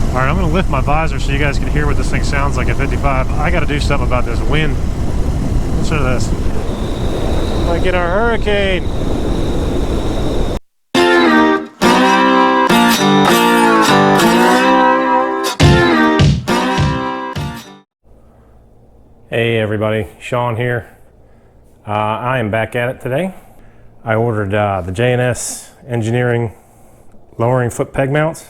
Alright, I'm going to lift my visor so you guys can hear what this thing sounds like at 55. I got to do something about this wind. Listen to this. Might get our hurricane. Hey everybody, Sean here. I am back at it today. I ordered the JNS Engineering lowering foot peg mounts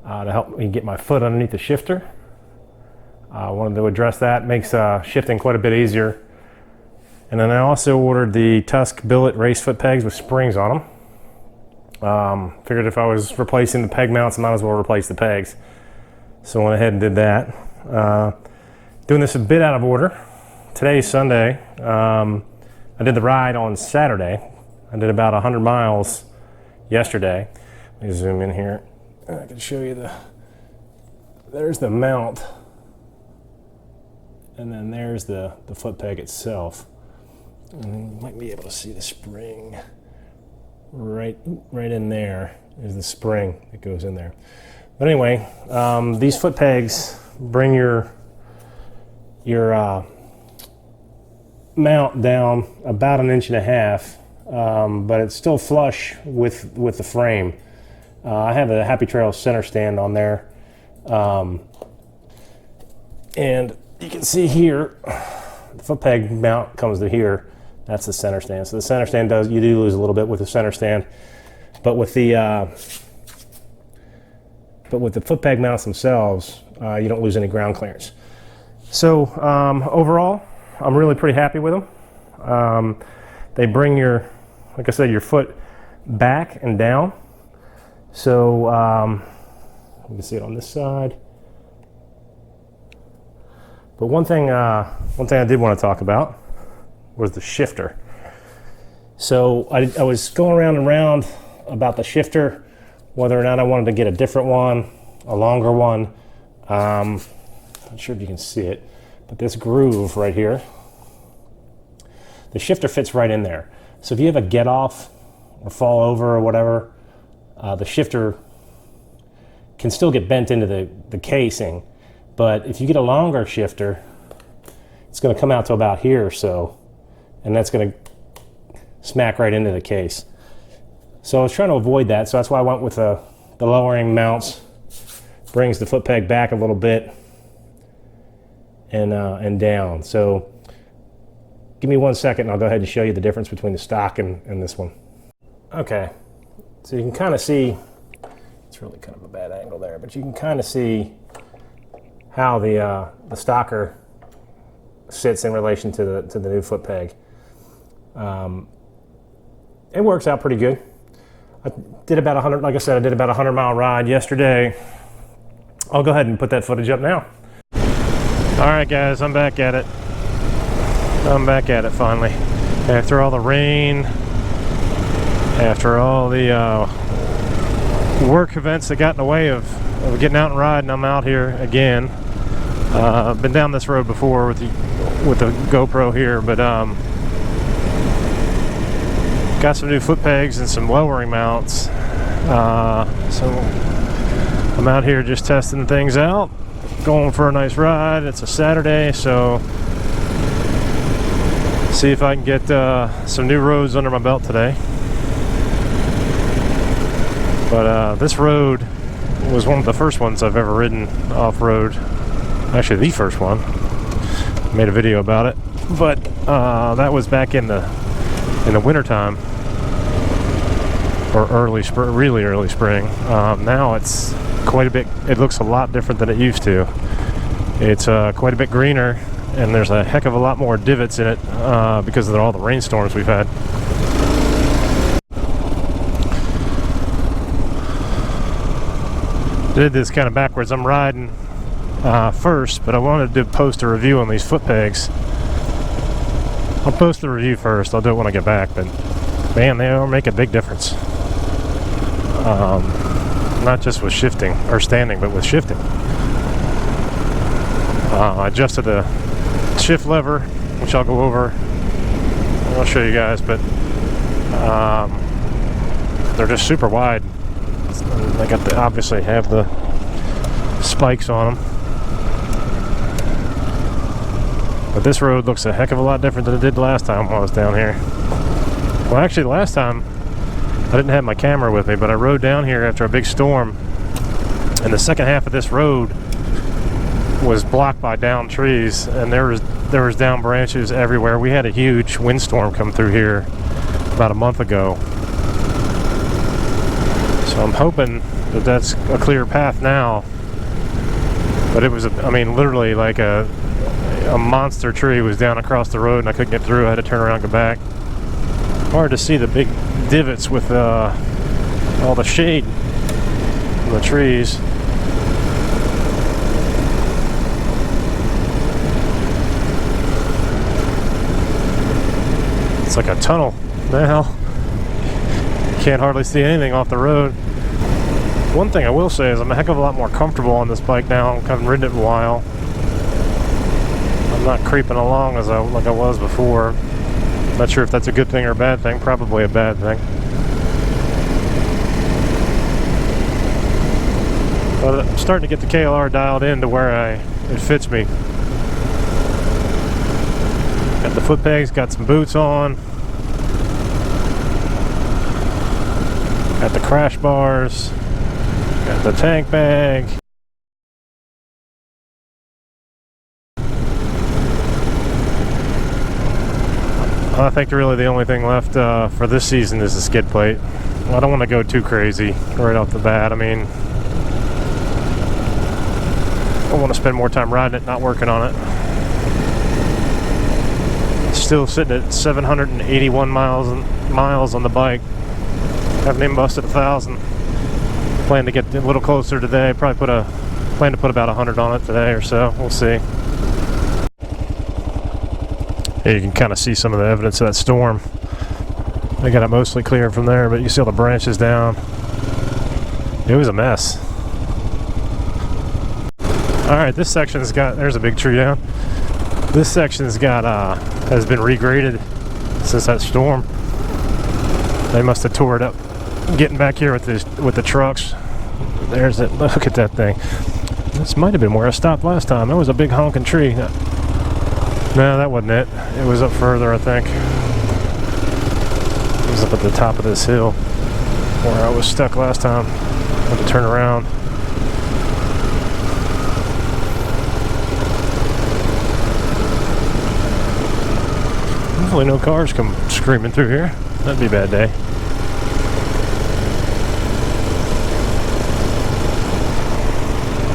to help me get my foot underneath the shifter. I wanted to address that. Makes shifting quite a bit easier. And then I also ordered the Tusk Billet race foot pegs with springs on them. Figured if I was replacing the peg mounts, I might as well replace the pegs. So I went ahead and did that. Doing this a bit out of order. Today's Sunday. I did the ride on Saturday. I did about 100 miles yesterday. Let me zoom in here. I can show you there's the mount. And then there's the foot peg itself. And you might be able to see the spring. Right in there is the spring that goes in there. But anyway, these foot pegs bring your mount down about 1.5 inches, but it's still flush with the frame. I have a Happy Trail center stand on there, and you can see here the foot peg mount comes to here. That's the center stand. So the center stand you do lose a little bit with the center stand, but with the foot peg mounts themselves, you don't lose any ground clearance. So overall, I'm really pretty happy with them. They bring like I said, your foot back and down. So you can see it on this side. But one thing I did want to talk about was the shifter. So I was going around and around about the shifter, whether or not I wanted to get a different one, a longer one. Not sure if you can see it, but this groove right here, the shifter fits right in there. So if you have a get off or fall over or whatever, the shifter can still get bent into the casing. But if you get a longer shifter, it's going to come out to about here or so, and that's going to smack right into the case. So I was trying to avoid that, so that's why I went with the lowering mounts. Brings the foot peg back a little bit and down. So give me 1 second and I'll go ahead and show you the difference between the stock and this one. Okay, so you can kind of see, it's really kind of a bad angle there, but you can kind of see how the stocker sits in relation to the new foot peg. It works out pretty good. I did about 100, like I said, I did about a 100-mile ride yesterday. I'll go ahead and put that footage up now. All right, guys, I'm back at it. I'm back at it finally. After all the rain, after all the work events that got in the way of getting out and riding, I'm out here again. I've been down this road before with the GoPro here, but got some new foot pegs and some lowering mounts. So I'm out here just testing things out, going for a nice ride. It's a Saturday, so see if I can get some new roads under my belt today. But this road was one of the first ones I've ever ridden off-road. Actually, the first one. Made a video about it, but that was back in the winter time, or early spring, really early spring. Now it's quite a bit. It looks a lot different than it used to. It's quite a bit greener, and there's a heck of a lot more divots in it because of all the rainstorms we've had. Did this kind of backwards. I'm riding first, but I wanted to post a review on these foot pegs. I'll post the review first. I'll do it when I get back, but man, they all make a big difference. Not just with shifting or standing, but with shifting. I adjusted the shift lever, which I'll go over. I'll show you guys, but they're just super wide. They got obviously have the spikes on them. But this road looks a heck of a lot different than it did last time when I was down here. Well, actually, last time I didn't have my camera with me, but I rode down here after a big storm, and the second half of this road was blocked by downed trees, and there was down branches everywhere. We had a huge windstorm come through here about a month ago, so I'm hoping that that's a clear path now. But it was, I mean, literally like a monster tree was down across the road, and I couldn't get through. I had to turn around and go back. Hard to see the big divots with all the shade from the trees. It's like a tunnel now. Can't hardly see anything off the road. One thing I will say is I'm a heck of a lot more comfortable on this bike now. I haven't ridden it in a while. I'm not creeping along like I was before. Not sure if that's a good thing or a bad thing. Probably a bad thing. But I'm starting to get the KLR dialed in to where it fits me. Got the Footpegs, got some boots on. Got the crash bars. Got the tank bag. I think really the only thing left for this season is the skid plate. I don't want to go too crazy right off the bat. I mean, I want to spend more time riding it, not working on it. Still sitting at 781 miles on the bike. Haven't even busted 1,000. Plan to get a little closer today. Probably plan to put about 100 on it today or so. We'll see. Here you can kind of see some of the evidence of that storm. They got it mostly cleared from there, but you see all the branches down. It was a mess. Alright, this section's got, there's a big tree down. This section's got, has been regraded since that storm. They must have tore it up getting back here with the trucks. There's it. Look at that thing. This might have been where I stopped last time. That was a big honking tree. No, that wasn't it. It was up further, I think. It was up at the top of this hill where I was stuck last time. I had to turn around. Hopefully no cars come screaming through here. That'd be a bad day.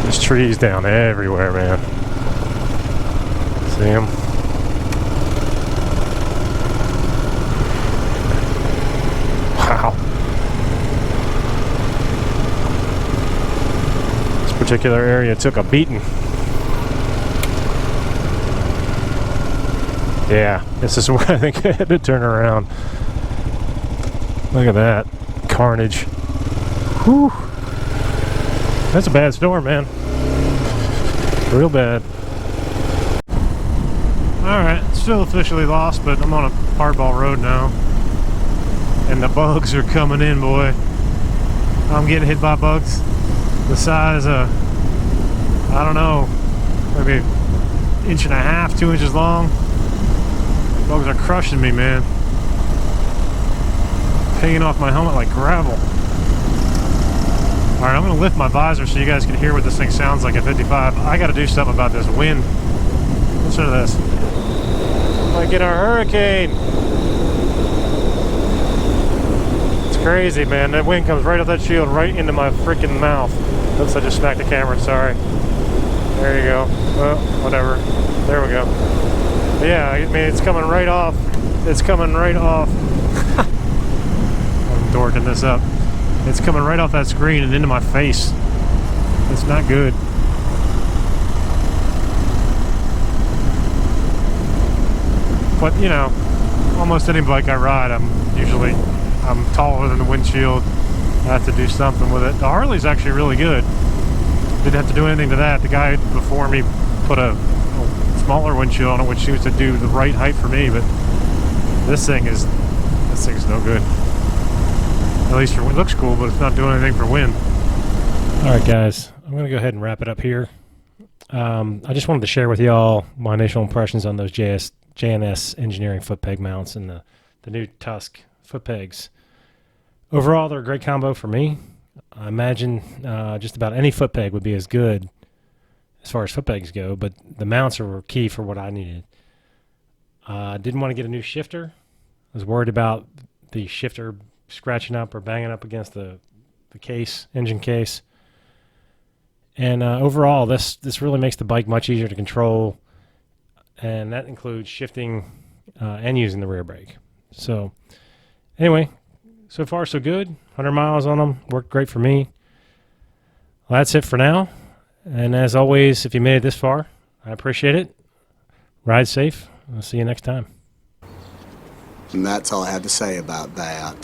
There's trees down everywhere, man. See them? Wow. This particular area took a beating. Yeah, this is where I think I had to turn around. Look at that carnage. Whew. That's a bad storm, man. Real bad. Alright, still officially lost, but I'm on a hardball road now. And the bugs are coming in, boy. I'm getting hit by bugs the size of, I don't know, maybe 1.5 inches, 2 inches long. Bugs are crushing me, man. Hanging off my helmet like gravel. Alright, I'm going to lift my visor so you guys can hear what this thing sounds like at 55. I got to do something about this wind. Listen to this. Might get a hurricane. It's crazy, man. That wind comes right off that shield, right into my freaking mouth. Oops, I just smacked the camera, sorry. There you go. Well, whatever. There we go. But yeah, I mean, it's coming right off. It's coming right off. I'm dorking this up. It's coming right off that screen and into my face. It's not good. But, you know, almost any bike I ride, I'm taller than the windshield. I have to do something with it. The Harley's actually really good. Didn't have to do anything to that. The guy before me put a smaller windshield on it, which seems to do the right height for me, but this thing's no good. At least for wind. It looks cool, but it's not doing anything for wind. All right, guys, I'm going to go ahead and wrap it up here. I just wanted to share with y'all my initial impressions on those JNS Engineering Footpeg mounts and the new Tusk Footpegs. Overall, they're a great combo for me. I imagine just about any Footpeg would be as good as far as Footpegs go, but the mounts are key for what I needed. I didn't want to get a new shifter. I was worried about the shifter scratching up or banging up against the case, engine case. And overall, this really makes the bike much easier to control, and that includes shifting and using the rear brake. So anyway, so far so good. 100 miles on them, worked great for me. Well, that's it for now. And as always, if you made it this far, I appreciate it. Ride safe. I'll see you next time. And that's all I have to say about that.